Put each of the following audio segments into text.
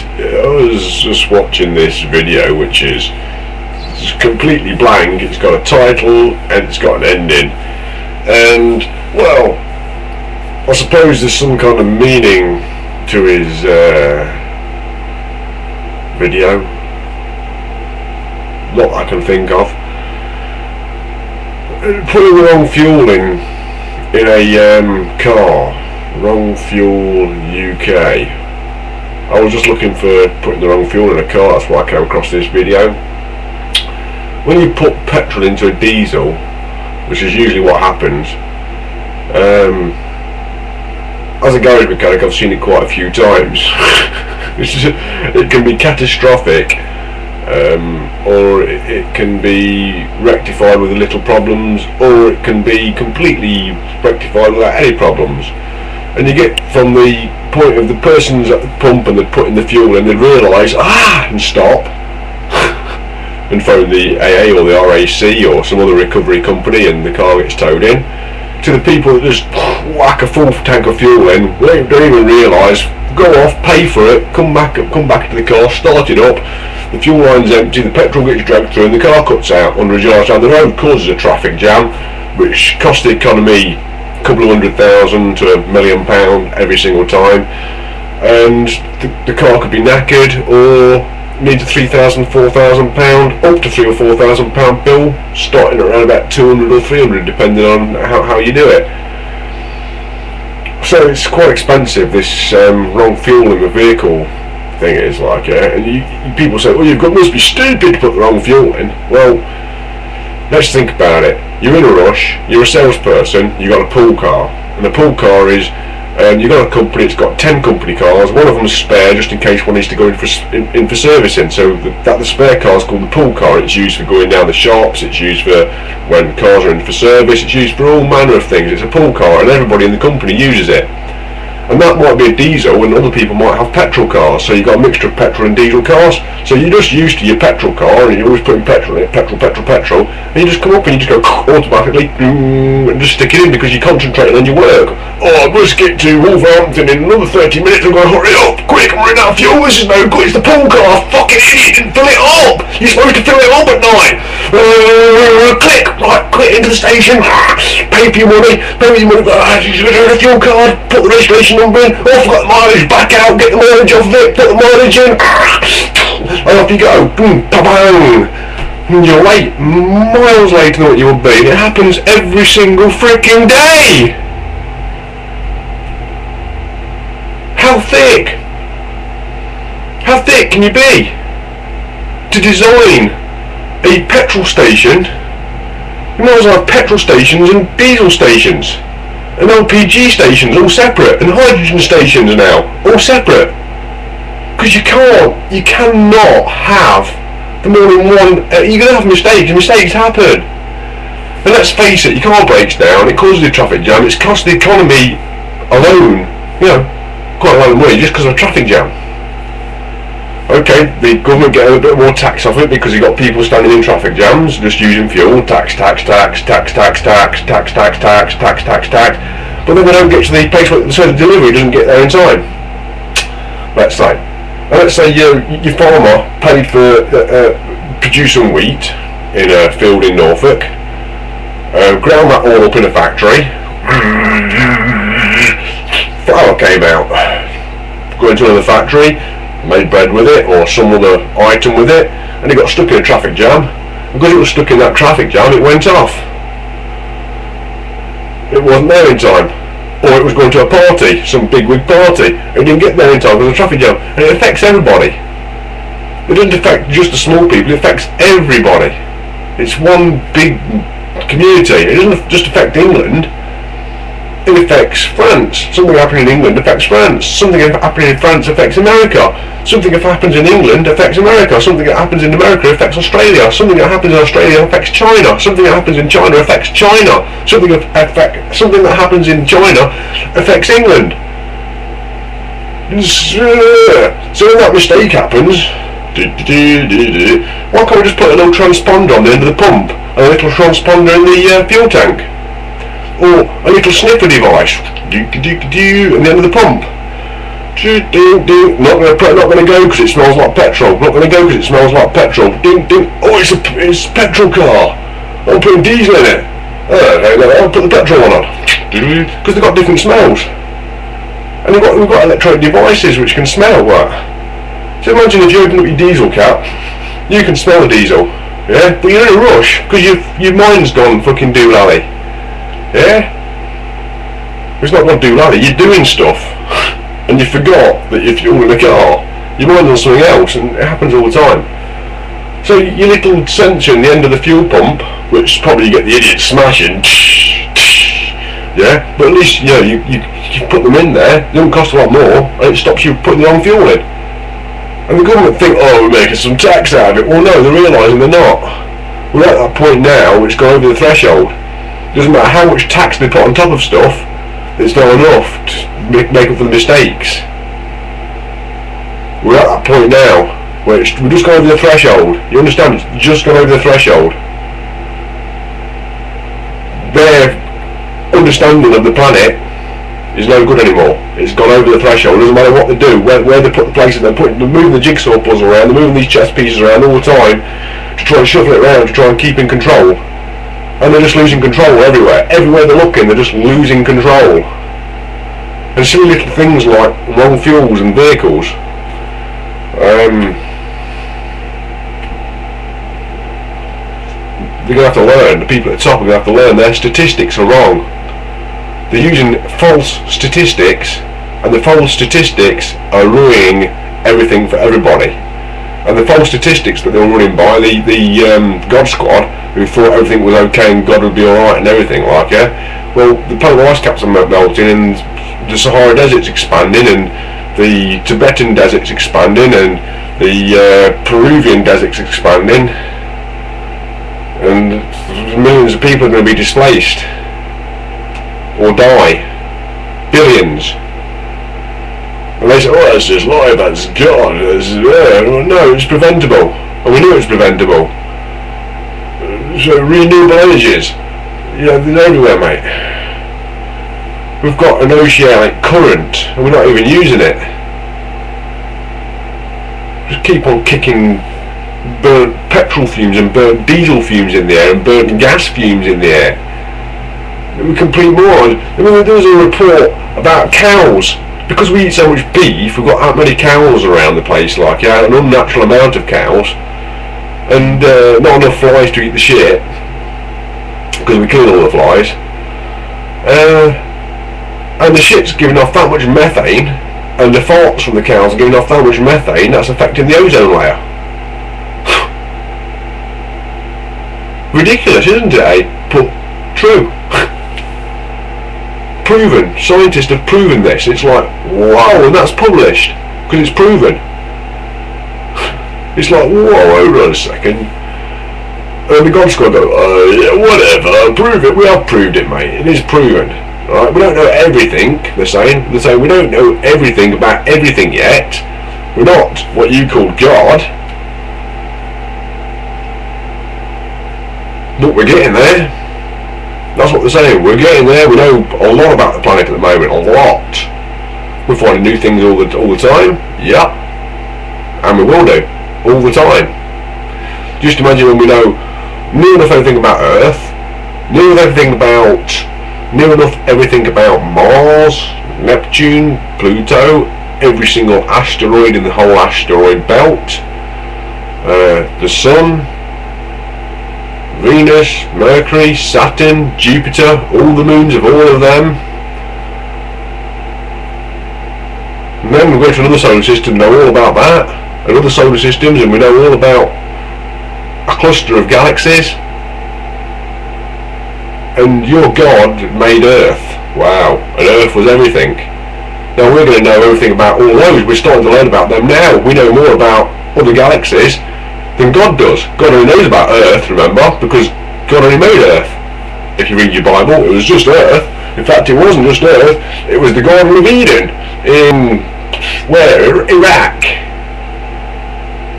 I was just watching this video, which is completely blank. It's got a title and it's got an ending, and well, I suppose there's some kind of meaning to his video, not I can think of. Putting the wrong fuel in a car, wrong fuel UK. I was just looking for putting the wrong fuel in a car, that's why I came across this video. When you put petrol into a diesel, which is usually what happens, as a garage mechanic I've seen it quite a few times. It can be catastrophic, or it can be rectified with little problems, or it can be completely rectified without any problems. And you get from the point of the person's at the pump and they're putting the fuel in, they realise, and stop and phone the AA or the RAC or some other recovery company, and the car gets towed in, to the people that just whack a full tank of fuel in, they don't even realise, go off, pay for it, come back to the car, start it up, the fuel line's empty, the petrol gets dragged through and the car cuts out 100 yards down the road, causes a traffic jam which costs the economy a couple of £100,000 to £1 million every single time, and the car could be knackered or need a £3,000, £4,000, up to £3,000 or £4,000 bill, starting around about 200 or 300 depending on how you do it. So it's quite expensive, this wrong fuel in the vehicle thing is like, and people say, well, must be stupid to put the wrong fuel in. Well, let's think about it. You're in a rush, you're a salesperson, you've got a pool car, and the pool car is, you've got a company, it's got 10 company cars, one of them's spare just in case one needs to go in for servicing, so the spare car is called the pool car. It's used for going down the shops, it's used for when cars are in for service, it's used for all manner of things. It's a pool car and everybody in the company uses it. And that might be a diesel, and other people might have petrol cars, so you've got a mixture of petrol and diesel cars. So you're just used to your petrol car, and you're always putting petrol in it, petrol, and you just come up and you just go automatically, and just stick it in because you're concentrating on your work. Oh, I must get to Wolverhampton in another 30 minutes, I'm going to hurry up, quick, I'm running out of fuel, this is no good, it's the pool car, fucking idiot, didn't fill it up, you're supposed to fill it up at night. Click, right, click into the station, pay for your money, the fuel card, put the registration number in, oh, forgot the mileage, back out, get the mileage off of it, put the mileage in, and off you go, boom, ba-bang. You're late, miles later than what you would be. It happens every single freaking day. How thick can you be to design a petrol station? You might as well have petrol stations and diesel stations and LPG stations all separate, and hydrogen stations now all separate, because you cannot have them all in one. You're going to have mistakes happen, and let's face it, your car breaks down, it causes a traffic jam, it's cost the economy alone, quite a lot of money just because of a traffic jam. Okay, the government get a bit more tax off it because you've got people standing in traffic jams just using fuel, tax, but then they don't get to the place so the delivery doesn't get there in time. Let's say your farmer paid for producing wheat in a field in Norfolk, ground that all up in a factory, flour came out, go into another factory, made bread with it or some other item with it, and it got stuck in a traffic jam. Because it was stuck in that traffic jam, it went off. It wasn't there in time. Or it was going to a party, some bigwig party, and it didn't get there in time because of the traffic jam. And it affects everybody. It doesn't affect just the small people, it affects everybody. It's one big community. It doesn't just affect England, it affects France. Something happening in England affects France. Something happening in France affects America. Something that happens in England affects America. Something that happens in America affects Australia. Something that happens in Australia affects China. Something that happens in China affects China. Something that happens in China affects England. So when that mistake happens, why can't we just put a little transponder on the end of the pump and a little transponder in the fuel tank? Or a little sniffer device, on the end of the pump. Ding, ding. Not gonna go because it smells like petrol. Not gonna go because it smells like petrol. Ding, ding. Oh, it's a petrol car. I'm putting diesel in it. I'll put the petrol one on. Because they've got different smells. And we've got electronic devices which can smell that. So imagine if you open up your diesel cap, you can smell the diesel. Yeah? But you're in a rush because your mind's gone fucking doolally. Yeah? It's not gone doolally, you're doing stuff. And you forgot that if you're in a car, your mind's on something else, and it happens all the time. So your little sensor in the end of the fuel pump, which probably you get the idiot smashing, yeah, but at least you put them in there, it doesn't cost a lot more, and it stops you putting the wrong fuel in. And the government think, oh, we're making some tax out of it. Well, no, they're realising they're not. We're at that point now, which gone over the threshold. It doesn't matter how much tax they put on top of stuff, it's not enough to make up for the mistakes. We're at that point now where we're just going over the threshold. You understand? It's just gone over the threshold. Their understanding of the planet is no good anymore. It's gone over the threshold. It doesn't matter what they do, where they put the places. They're moving the jigsaw puzzle around. They're moving these chess pieces around all the time to try and shuffle it around to try and keep in control. And they're just losing control everywhere. Everywhere they're looking, they're just losing control. And silly little things like wrong fuels and vehicles. They're going to have to learn, the people at the top are going to have to learn their statistics are wrong. They're using false statistics, and the false statistics are ruining everything for everybody. And the false statistics that they were running by, the God Squad, who thought everything was okay and God would be alright and everything like that, well, the polar ice caps are melting and the Sahara Desert's expanding and the Tibetan Desert's expanding and the Peruvian Desert's expanding, and millions of people are going to be displaced or die. Billions. And they say, oh, that's just life, that's God. No, it's preventable. And we knew it was preventable. So renewable energies, they're everywhere, mate. We've got an oceanic current and we're not even using it. Just keep on kicking burnt petrol fumes and burnt diesel fumes in the air and burnt gas fumes in the air. We're complete morons. I mean, there was a report about cows. Because we eat so much beef, we've got that many cows around the place, like an unnatural amount of cows, and not enough flies to eat the shit, because we killed all the flies. And the shit's giving off that much methane, and the farts from the cows are giving off that much methane, that's affecting the ozone layer. Ridiculous, isn't it, eh? But true. Proven. Scientists have proven this. It's like, wow, and that's published, because it's proven. It's like, whoa, hold on a second. And the God Squad go, yeah, whatever, prove it. We have proved it, mate. It is proven. Alright, we don't know everything, they're saying. They're saying we don't know everything about everything yet. We're not what you call God. But we're getting there. That's what they're saying. We're getting there. We know a lot about the planet at the moment. A lot. We're finding new things all the time. Yep. And we will do. All the time. Just imagine when we know near enough everything about Earth, near enough everything about Mars, Neptune, Pluto, every single asteroid in the whole asteroid belt, the Sun, Venus, Mercury, Saturn, Jupiter, all the moons of all of them. And then we go to another solar system and know all about that, and other solar systems, and we know all about a cluster of galaxies. And your God made Earth. Wow. And Earth was everything. Now we're going to know everything about all those. We're starting to learn about them now. We know more about other galaxies than God does. God only knows about Earth, remember, because God only made Earth. If you read your Bible, it was just Earth. In fact, it wasn't just Earth, it was the Garden of Eden in, where? Iraq.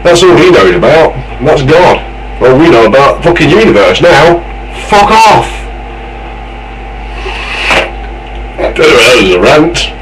That's all he knows about, and that's God. Well, we know about the fucking universe now. Fuck off! That was a rant.